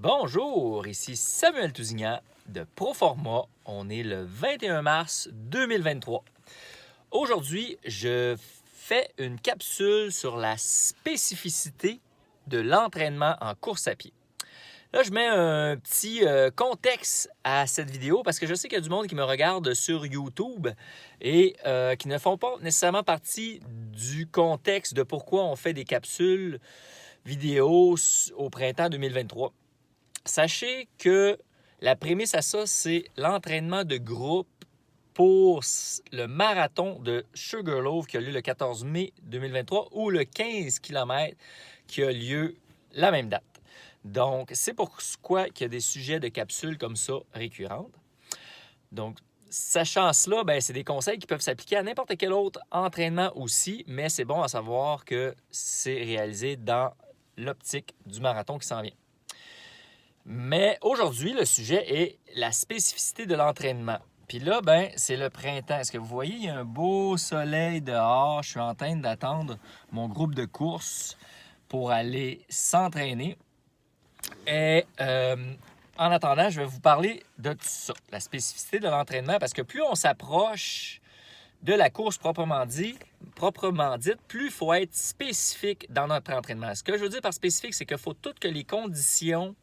Bonjour, ici Samuel Tousignan de Proforma. On est le 21 mars 2023. Aujourd'hui, je fais une capsule sur la spécificité de l'entraînement en course à pied. Là, je mets un petit contexte à cette vidéo parce que je sais qu'il y a du monde qui me regarde sur YouTube et qui ne font pas nécessairement partie du contexte de pourquoi on fait des capsules vidéo au printemps 2023. Sachez que la prémisse à ça, c'est l'entraînement de groupe pour le marathon de Sugarloaf qui a lieu le 14 mai 2023 ou le 15 km qui a lieu la même date. Donc, c'est pourquoi il y a des sujets de capsules comme ça récurrentes. Donc, sachant cela, c'est des conseils qui peuvent s'appliquer à n'importe quel autre entraînement aussi, mais c'est bon à savoir que c'est réalisé dans l'optique du marathon qui s'en vient. Mais aujourd'hui, le sujet est la spécificité de l'entraînement. Puis là, c'est le printemps. Est-ce que vous voyez, il y a un beau soleil dehors. Je suis en train d'attendre mon groupe de course pour aller s'entraîner. Et en attendant, je vais vous parler de tout ça, la spécificité de l'entraînement, parce que plus on s'approche de la course proprement dite, plus il faut être spécifique dans notre entraînement. Ce que je veux dire par spécifique, c'est qu'il faut toutes que les conditions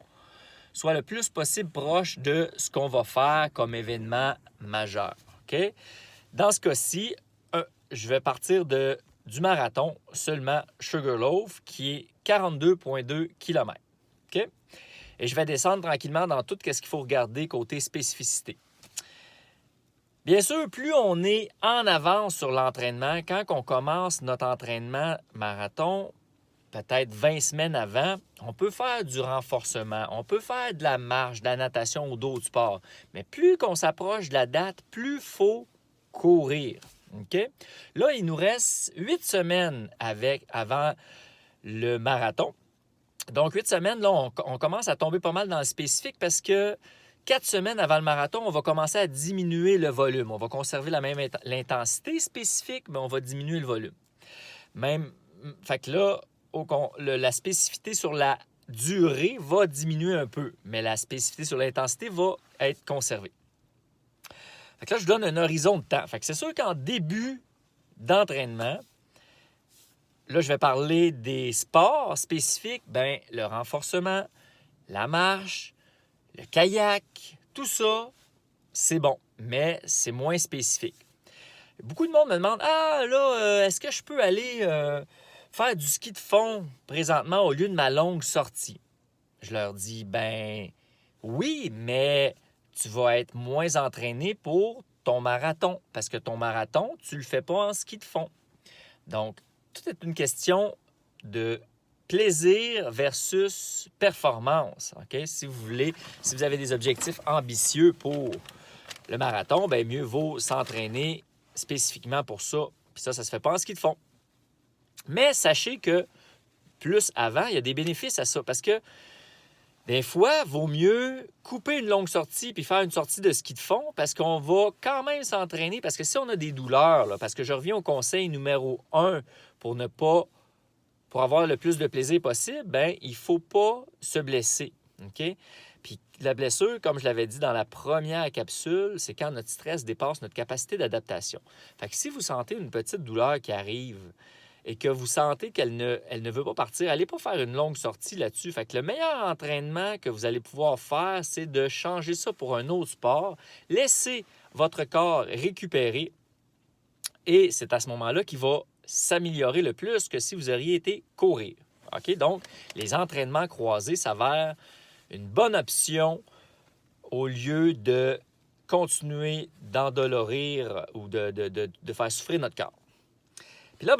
soit le plus possible proche de ce qu'on va faire comme événement majeur. Okay? Dans ce cas-ci, je vais partir du marathon seulement Sugarloaf, qui est 42,2 km. Okay? Et je vais descendre tranquillement dans tout ce qu'il faut regarder côté spécificité. Bien sûr, plus on est en avance sur l'entraînement, quand on commence notre entraînement marathon, peut-être 20 semaines avant, on peut faire du renforcement, on peut faire de la marche, de la natation ou d'autres sports. Mais plus qu'on s'approche de la date, plus il faut courir. Okay? Là, il nous reste 8 semaines avant le marathon. Donc, 8 semaines, là, on commence à tomber pas mal dans le spécifique parce que 4 semaines avant le marathon, on va commencer à diminuer le volume. On va conserver l'intensité spécifique, mais on va diminuer le volume. Fait que là, la spécificité sur la durée va diminuer un peu, mais la spécificité sur l'intensité va être conservée. Fait que là, je donne un horizon de temps. Fait que c'est sûr qu'en début d'entraînement, là, je vais parler des sports spécifiques, le renforcement, la marche, le kayak, tout ça, c'est bon, mais c'est moins spécifique. Beaucoup de monde me demande « Ah, là, est-ce que je peux aller faire du ski de fond présentement au lieu de ma longue sortie? » Je leur dis « Oui, mais tu vas être moins entraîné pour ton marathon parce que ton marathon, tu ne le fais pas en ski de fond. » Donc, tout est une question de plaisir versus performance. Okay? Si vous avez des objectifs ambitieux pour le marathon, mieux vaut s'entraîner spécifiquement pour ça. Puis ça se fait pas en ski de fond. Mais sachez que plus avant, il y a des bénéfices à ça parce que des fois, il vaut mieux couper une longue sortie puis faire une sortie de ski de fond parce qu'on va quand même s'entraîner. Parce que si on a des douleurs, là, parce que je reviens au conseil numéro 1 pour avoir le plus de plaisir possible, il ne faut pas se blesser. OK? Puis la blessure, comme je l'avais dit dans la première capsule, c'est quand notre stress dépasse notre capacité d'adaptation. Fait que si vous sentez une petite douleur qui arrive et que vous sentez qu'elle ne veut pas partir, allez pas faire une longue sortie là-dessus. Fait que le meilleur entraînement que vous allez pouvoir faire, c'est de changer ça pour un autre sport. Laissez votre corps récupérer et c'est à ce moment-là qu'il va s'améliorer le plus que si vous auriez été courir. OK? Donc, les entraînements croisés s'avèrent une bonne option au lieu de continuer d'endolorir ou de faire souffrir notre corps. Puis là,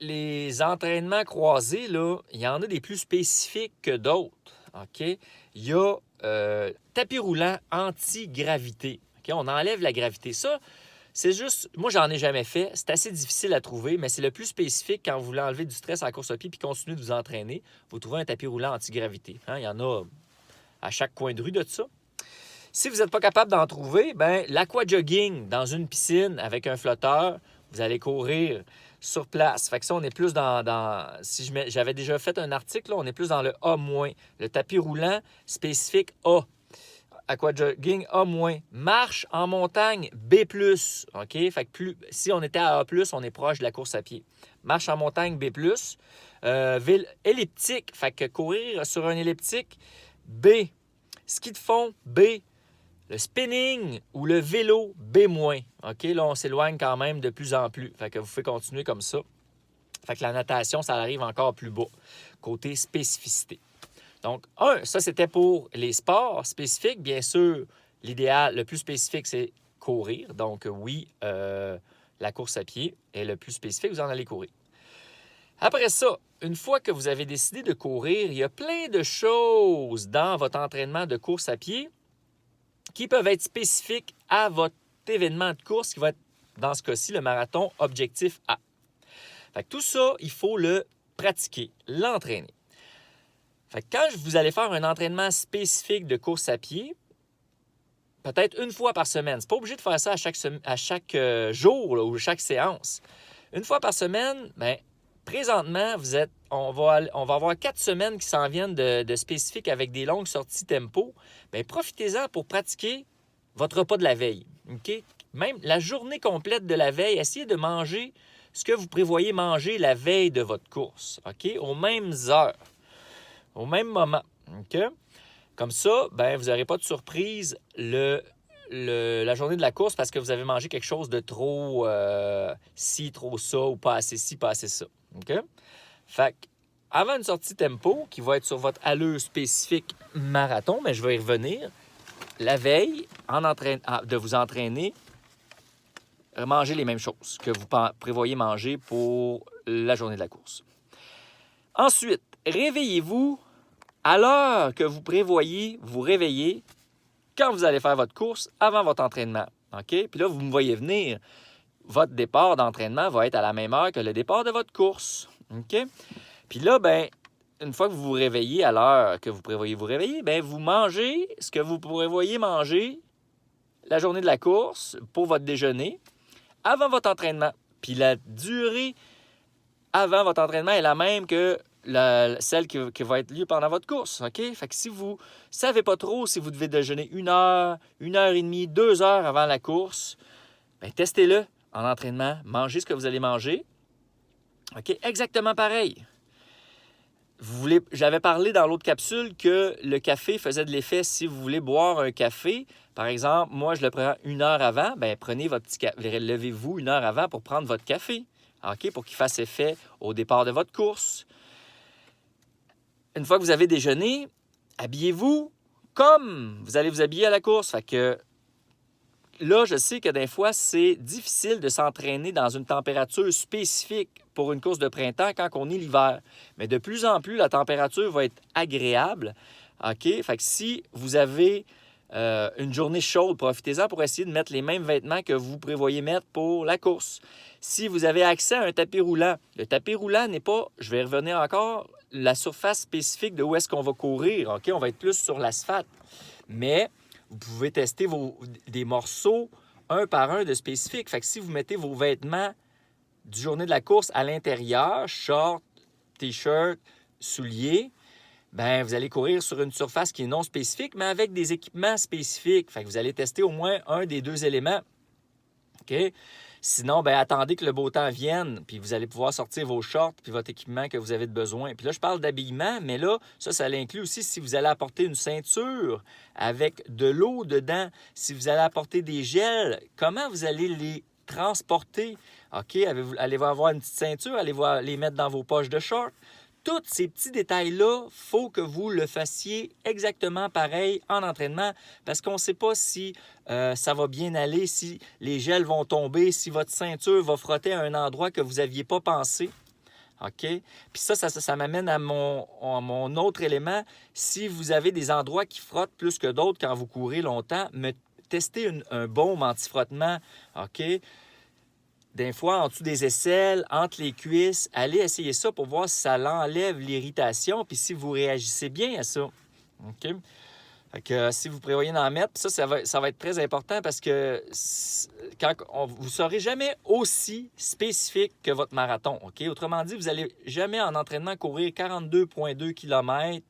les entraînements croisés, là, il y en a des plus spécifiques que d'autres. OK? Il y a tapis roulant anti-gravité. OK? On enlève la gravité. Ça, c'est juste, moi, j'en ai jamais fait. C'est assez difficile à trouver, mais c'est le plus spécifique quand vous voulez enlever du stress à la course à pied puis continuer de vous entraîner. Vous trouvez un tapis roulant anti-gravité. Il y en a à chaque coin de rue de ça. Si vous n'êtes pas capable d'en trouver, l'aquajogging dans une piscine avec un flotteur, vous allez courir sur place. Fait que ça, on est plus si j'avais déjà fait un article, là, on est plus dans le A-. Le tapis roulant spécifique A. Aquajogging A-. Marche en montagne B+. OK? Fait que si on était à A+, on est proche de la course à pied. Marche en montagne B+. Elliptique, fait que courir sur un elliptique B. Ski de fond B. Le spinning ou le vélo B-. OK? Là, on s'éloigne quand même de plus en plus. Fait que vous pouvez continuer comme ça. Fait que la natation, ça arrive encore plus bas, côté spécificité. Donc, ça, c'était pour les sports spécifiques. Bien sûr, l'idéal, le plus spécifique, c'est courir. Donc, oui, la course à pied est le plus spécifique. Vous en allez courir. Après ça, une fois que vous avez décidé de courir, il y a plein de choses dans votre entraînement de course à pied qui peuvent être spécifiques à votre événement de course qui va être, dans ce cas-ci, le marathon Objectif A. Fait que tout ça, il faut le pratiquer, l'entraîner. Fait que quand vous allez faire un entraînement spécifique de course à pied, peut-être une fois par semaine. C'est pas obligé de faire ça à chaque jour là, ou chaque séance. Une fois par semaine, bien, présentement, on va avoir 4 semaines qui s'en viennent de spécifiques avec des longues sorties tempo. Bien, profitez-en pour pratiquer votre repas de la veille. OK? Même la journée complète de la veille, essayez de manger ce que vous prévoyez manger la veille de votre course. OK? Aux mêmes heures, au même moment. OK? Comme ça, bien, vous n'aurez pas de surprise la journée de la course parce que vous avez mangé quelque chose de trop ci, trop ça, ou pas assez ci, pas assez ça. OK? Fait avant une sortie tempo qui va être sur votre allure spécifique marathon, mais je vais y revenir, la veille, de vous entraîner, manger les mêmes choses que vous prévoyez manger pour la journée de la course. Ensuite, réveillez-vous à l'heure que vous prévoyez vous réveiller quand vous allez faire votre course avant votre entraînement. OK? Puis là, vous me voyez venir. Votre départ d'entraînement va être à la même heure que le départ de votre course. OK? Puis là, bien, une fois que vous vous réveillez à l'heure que vous prévoyez vous réveiller, bien, vous mangez ce que vous prévoyez manger la journée de la course pour votre déjeuner avant votre entraînement. Puis la durée avant votre entraînement est la même que celle qui va être lieu pendant votre course. OK? Fait que si vous ne savez pas trop si vous devez déjeuner 1 heure, 1 heure et demie, 2 heures avant la course, bien, testez-le en entraînement. Mangez ce que vous allez manger. OK? Exactement pareil. J'avais parlé dans l'autre capsule que le café faisait de l'effet si vous voulez boire un café. Par exemple, moi, je le prends 1 heure avant. Bien, prenez votre petit café. Levez-vous 1 heure avant pour prendre votre café. OK? Pour qu'il fasse effet au départ de votre course. Une fois que vous avez déjeuné, habillez-vous comme vous allez vous habiller à la course. Fait que là, je sais que des fois, c'est difficile de s'entraîner dans une température spécifique pour une course de printemps quand on est l'hiver. Mais de plus en plus, la température va être agréable. OK? Fait que si vous avez une journée chaude, profitez-en pour essayer de mettre les mêmes vêtements que vous prévoyez mettre pour la course. Si vous avez accès à un tapis roulant, le tapis roulant n'est pas, je vais y revenir encore, la surface spécifique de où est-ce qu'on va courir. OK? On va être plus sur l'asphalte. Mais vous pouvez tester des morceaux un par un de spécifiques. Fait que si vous mettez vos vêtements du journée de la course à l'intérieur, short, t-shirt, souliers, bien, vous allez courir sur une surface qui est non spécifique, mais avec des équipements spécifiques. Fait que vous allez tester au moins un des 2 éléments. OK? Sinon, bien, attendez que le beau temps vienne, puis vous allez pouvoir sortir vos shorts puis votre équipement que vous avez de besoin. Puis là, je parle d'habillement, mais là, ça l'inclut aussi si vous allez apporter une ceinture avec de l'eau dedans, si vous allez apporter des gels, comment vous allez les transporter? OK? Allez-vous avoir une petite ceinture? Allez-vous les mettre dans vos poches de shorts? Tous ces petits détails-là, il faut que vous le fassiez exactement pareil en entraînement parce qu'on ne sait pas si ça va bien aller, si les gels vont tomber, si votre ceinture va frotter à un endroit que vous n'aviez pas pensé. OK? Puis ça m'amène à mon autre élément. Si vous avez des endroits qui frottent plus que d'autres quand vous courez longtemps, testez un baume anti-frottement. OK? Des fois, en dessous des aisselles, entre les cuisses, allez essayer ça pour voir si ça enlève l'irritation puis si vous réagissez bien à ça. OK? Fait que, si vous prévoyez d'en mettre, ça va être très important parce que vous ne serez jamais aussi spécifique que votre marathon. OK? Autrement dit, vous n'allez jamais en entraînement courir 42,2 km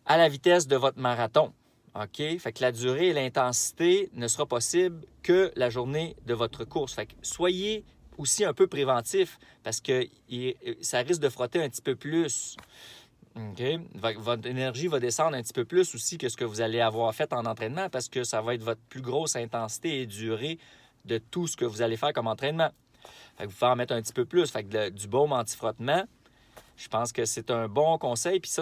à la vitesse de votre marathon. OK? Fait que la durée et l'intensité ne sera possible que la journée de votre course. Fait que soyez aussi un peu préventif parce que ça risque de frotter un petit peu plus. OK? Votre énergie va descendre un petit peu plus aussi que ce que vous allez avoir fait en entraînement parce que ça va être votre plus grosse intensité et durée de tout ce que vous allez faire comme entraînement. Fait que vous pouvez en mettre un petit peu plus. Fait que du baume anti-frottement, je pense que c'est un bon conseil. Puis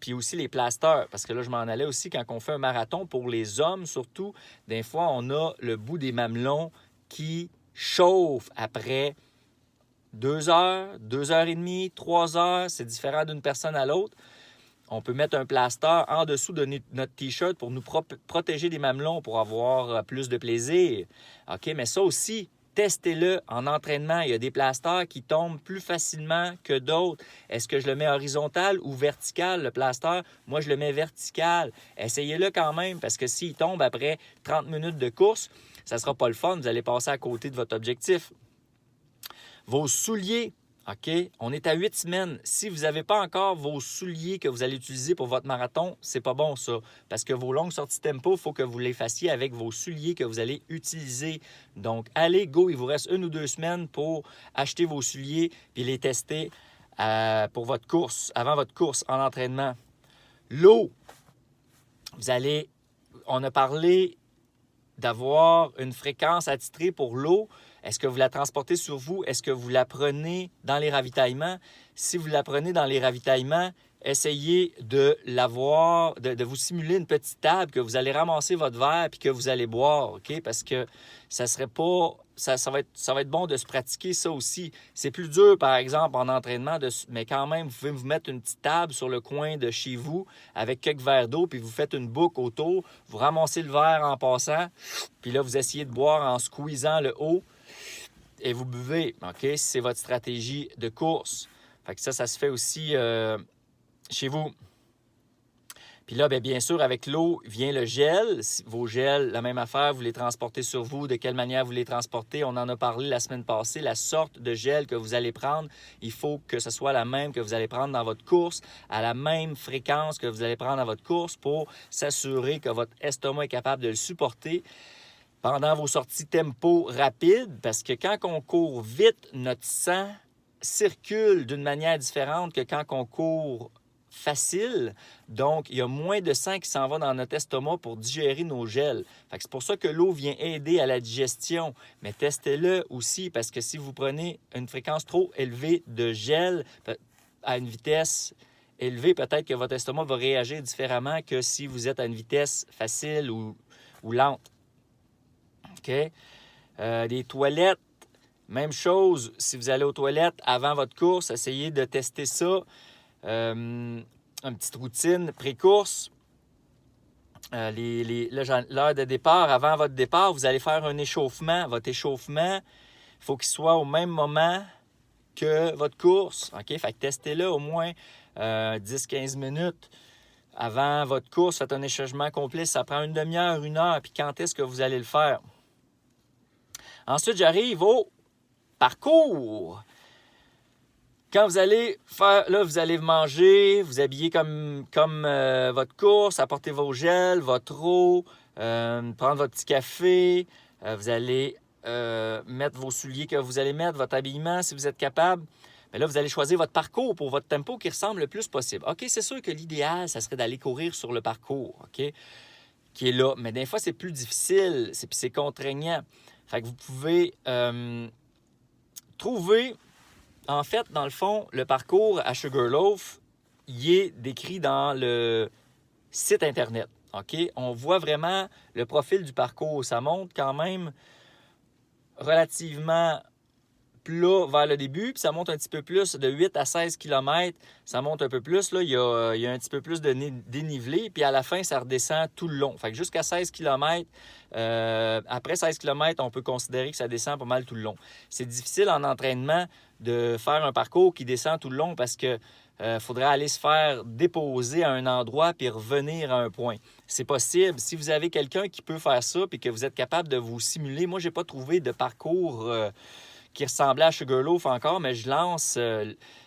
puis aussi les plasters, parce que là, je m'en allais aussi quand on fait un marathon pour les hommes, surtout, des fois, on a le bout des mamelons qui chauffe après 2 heures, 2 heures et demie, 3 heures. C'est différent d'une personne à l'autre. On peut mettre un plaster en dessous de notre T-shirt pour nous protéger des mamelons, pour avoir plus de plaisir. OK, mais ça aussi, testez-le en entraînement. Il y a des plasters qui tombent plus facilement que d'autres. Est-ce que je le mets horizontal ou vertical, le plaster? Moi, je le mets vertical. Essayez-le quand même, parce que s'il tombe après 30 minutes de course, ça ne sera pas le fun. Vous allez passer à côté de votre objectif. Vos souliers, OK? On est à 8 semaines. Si vous n'avez pas encore vos souliers que vous allez utiliser pour votre marathon, c'est pas bon ça. Parce que vos longues sorties tempo, il faut que vous les fassiez avec vos souliers que vous allez utiliser. Donc, allez, go, il vous reste 1 ou 2 semaines pour acheter vos souliers puis les tester pour votre course, avant votre course en entraînement. L'eau, on a parlé d'avoir une fréquence attitrée pour l'eau. Est-ce que vous la transportez sur vous? Est-ce que vous la prenez dans les ravitaillements? Si vous la prenez dans les ravitaillements, essayez de vous simuler une petite table que vous allez ramasser votre verre puis que vous allez boire, OK? Parce que ça serait pas... Ça va être bon de se pratiquer ça aussi. C'est plus dur, par exemple, en entraînement, mais quand même, vous pouvez vous mettre une petite table sur le coin de chez vous avec quelques verres d'eau, puis vous faites une boucle autour, vous ramassez le verre en passant, puis là, vous essayez de boire en squeezant le haut, et vous buvez, OK? Si c'est votre stratégie de course. Fait que ça se fait aussi chez vous. Puis là, bien sûr, avec l'eau vient le gel. Vos gels, la même affaire, vous les transportez sur vous. De quelle manière vous les transportez? On en a parlé la semaine passée. La sorte de gel que vous allez prendre, il faut que ce soit la même que vous allez prendre dans votre course, à la même fréquence que vous allez prendre dans votre course pour s'assurer que votre estomac est capable de le supporter pendant vos sorties tempo rapides. Parce que quand on court vite, notre sang circule d'une manière différente que quand on court facile. Donc, il y a moins de sang qui s'en va dans notre estomac pour digérer nos gels. C'est pour ça que l'eau vient aider à la digestion. Mais testez-le aussi parce que si vous prenez une fréquence trop élevée de gel à une vitesse élevée, peut-être que votre estomac va réagir différemment que si vous êtes à une vitesse facile ou lente. OK? Les toilettes, même chose. Si vous allez aux toilettes avant votre course, essayez de tester ça. Une petite routine pré-course. L'heure de départ, avant votre départ, vous allez faire un échauffement. Votre échauffement, il faut qu'il soit au même moment que votre course. OK? Fait que testez-le au moins 10-15 minutes avant votre course. Faites un échauffement complet. Ça prend une demi-heure, 1 heure. Puis quand est-ce que vous allez le faire? Ensuite, j'arrive au parcours. Quand vous allez faire, là, vous allez manger, vous habiller comme votre course, apporter vos gels, votre eau, prendre votre petit café. Vous allez mettre vos souliers que vous allez mettre, votre habillement si vous êtes capable. Mais là, vous allez choisir votre parcours pour votre tempo qui ressemble le plus possible. OK, c'est sûr que l'idéal, ça serait d'aller courir sur le parcours, OK, qui est là. Mais des fois, c'est plus difficile, c'est contraignant. Fait que vous pouvez trouver... En fait, dans le fond, le parcours à Sugarloaf, il est décrit dans le site Internet. OK? On voit vraiment le profil du parcours. Ça monte quand même relativement plat vers le début, puis ça monte un petit peu plus de 8 à 16 km. Ça monte un peu plus. Là, il y a un petit peu plus de dénivelé, puis à la fin, ça redescend tout le long. Fait que jusqu'à 16 km, après 16 km, on peut considérer que ça descend pas mal tout le long. C'est difficile en entraînement de faire un parcours qui descend tout le long parce que faudrait aller se faire déposer à un endroit puis revenir à un point. C'est possible. Si vous avez quelqu'un qui peut faire ça puis que vous êtes capable de vous simuler, moi, je n'ai pas trouvé de parcours qui ressemblait à Sugarloaf encore, mais je lance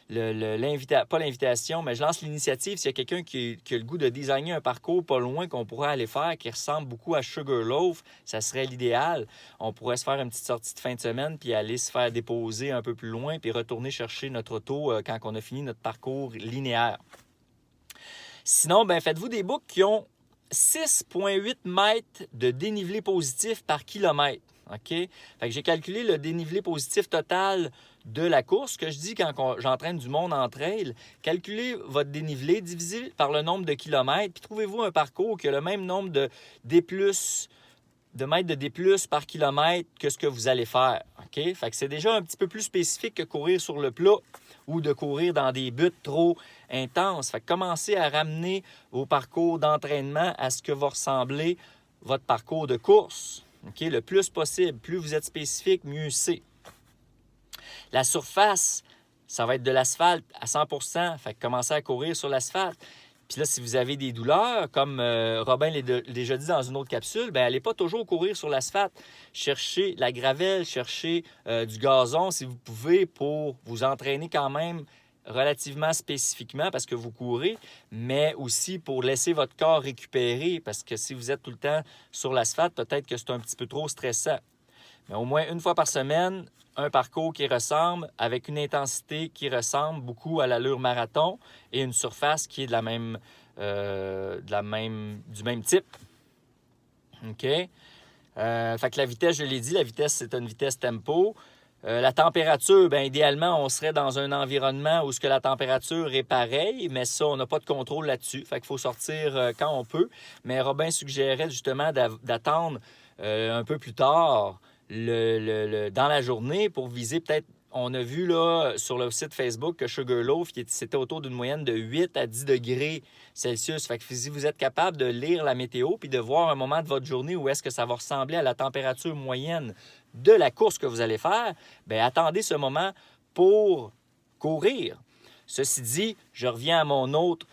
pas l'invitation, mais je lance l'initiative s'il y a quelqu'un qui a le goût de designer un parcours pas loin qu'on pourrait aller faire, qui ressemble beaucoup à Sugarloaf, ça serait l'idéal. On pourrait se faire une petite sortie de fin de semaine, puis aller se faire déposer un peu plus loin, puis retourner chercher notre auto quand on a fini notre parcours linéaire. Sinon, faites-vous des boucles qui ont 6,8 mètres de dénivelé positif par kilomètre. OK? Fait que j'ai calculé le dénivelé positif total de la course. Que je dis quand j'entraîne du monde en trail, calculez votre dénivelé, divisé par le nombre de kilomètres, puis trouvez-vous un parcours qui a le même nombre de mètres de D+, par kilomètre que ce que vous allez faire. OK? Fait que c'est déjà un petit peu plus spécifique que courir sur le plat ou de courir dans des buts trop intenses. Fait que commencez à ramener vos parcours d'entraînement à ce que va ressembler votre parcours de course. Okay? Le plus possible. Plus vous êtes spécifique, mieux c'est. La surface, ça va être de l'asphalte à 100%. Fait que commencez à courir sur l'asphalte. Puis là, si vous avez des douleurs, comme Robin l'a déjà dit dans une autre capsule, n'allez pas toujours courir sur l'asphalte. Cherchez la gravelle, cherchez du gazon si vous pouvez pour vous entraîner quand même relativement spécifiquement parce que vous courez, mais aussi pour laisser votre corps récupérer parce que si vous êtes tout le temps sur l'asphalte, peut-être que c'est un petit peu trop stressant. Mais au moins une fois par semaine, un parcours qui ressemble avec une intensité qui ressemble beaucoup à l'allure marathon et une surface qui est du même type. OK? Fait que la vitesse, je l'ai dit, la vitesse, c'est une vitesse tempo. La température, idéalement, on serait dans un environnement où la température est pareille, mais ça, on n'a pas de contrôle là-dessus. Fait qu'il faut sortir quand on peut. Mais Robin suggérait justement d'attendre un peu plus tard dans la journée pour viser peut-être, on a vu là sur le site Facebook que Sugarloaf, c'était autour d'une moyenne de 8 à 10 degrés Celsius. Fait que si vous êtes capable de lire la météo puis de voir un moment de votre journée où est-ce que ça va ressembler à la température moyenne de la course que vous allez faire, attendez ce moment pour courir. Ceci dit, je reviens à mon autre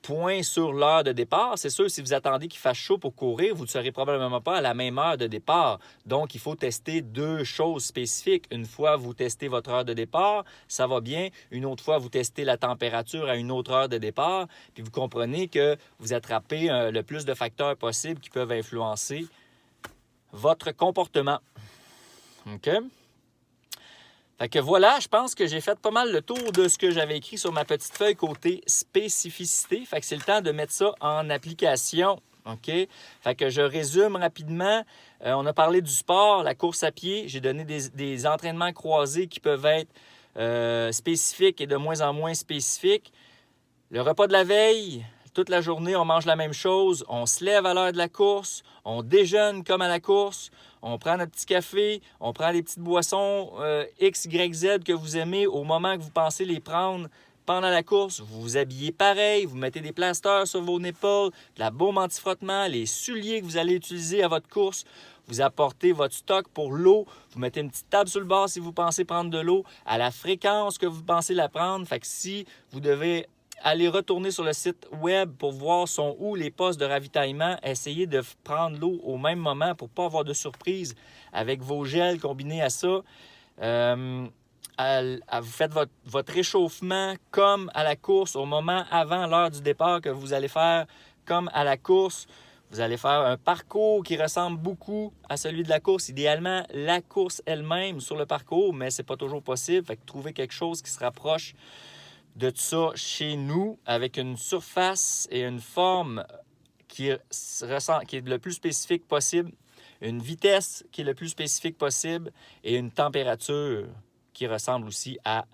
point sur l'heure de départ. C'est sûr, si vous attendez qu'il fasse chaud pour courir, vous ne serez probablement pas à la même heure de départ. Donc, il faut tester deux choses spécifiques. Une fois, vous testez votre heure de départ, ça va bien. Une autre fois, vous testez la température à une autre heure de départ. Puis vous comprenez que vous attrapez le plus de facteurs possibles qui peuvent influencer votre comportement. OK? Fait que voilà, je pense que j'ai fait pas mal le tour de ce que j'avais écrit sur ma petite feuille côté spécificité. Fait que c'est le temps de mettre ça en application. OK? Fait que je résume rapidement. On a parlé du sport, la course à pied. J'ai donné des entraînements croisés qui peuvent être spécifiques et de moins en moins spécifiques. Le repas de la veille, toute la journée, on mange la même chose. On se lève à l'heure de la course. On déjeune comme à la course. On prend notre petit café. On prend les petites boissons X, Y, Z que vous aimez au moment que vous pensez les prendre pendant la course. Vous vous habillez pareil. Vous mettez des plasters sur vos épaules, de la baume anti-frottement, les souliers que vous allez utiliser à votre course. Vous apportez votre stock pour l'eau. Vous mettez une petite table sur le bord si vous pensez prendre de l'eau à la fréquence que vous pensez la prendre. Fait que si vous devez aller retourner sur le site web pour voir sont où les postes de ravitaillement. Essayez de prendre l'eau au même moment pour ne pas avoir de surprise avec vos gels combinés à ça. Vous faites votre réchauffement comme à la course au moment avant l'heure du départ que vous allez faire comme à la course. Vous allez faire un parcours qui ressemble beaucoup à celui de la course. Idéalement, la course elle-même sur le parcours, mais ce n'est pas toujours possible. Fait que trouvez quelque chose qui se rapproche de tout ça chez nous avec une surface et une forme qui est le plus spécifique possible, une vitesse qui est le plus spécifique possible et une température qui ressemble aussi à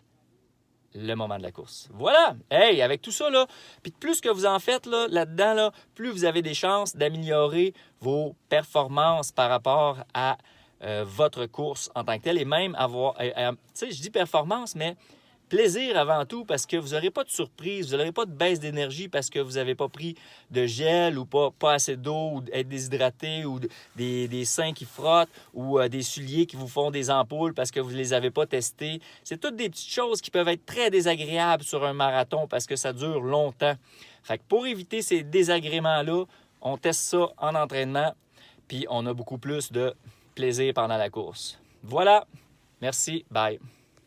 le moment de la course. Voilà! Hey, avec tout ça, là, puis plus que vous en faites là-dedans, plus vous avez des chances d'améliorer vos performances par rapport à votre course en tant que telle et même avoir, tu sais, je dis performance, mais plaisir avant tout parce que vous n'aurez pas de surprise, vous n'aurez pas de baisse d'énergie parce que vous n'avez pas pris de gel ou pas assez d'eau ou être déshydraté ou des seins qui frottent ou des souliers qui vous font des ampoules parce que vous ne les avez pas testés. C'est toutes des petites choses qui peuvent être très désagréables sur un marathon parce que ça dure longtemps. Fait que pour éviter ces désagréments-là, on teste ça en entraînement puis on a beaucoup plus de plaisir pendant la course. Voilà, merci, bye.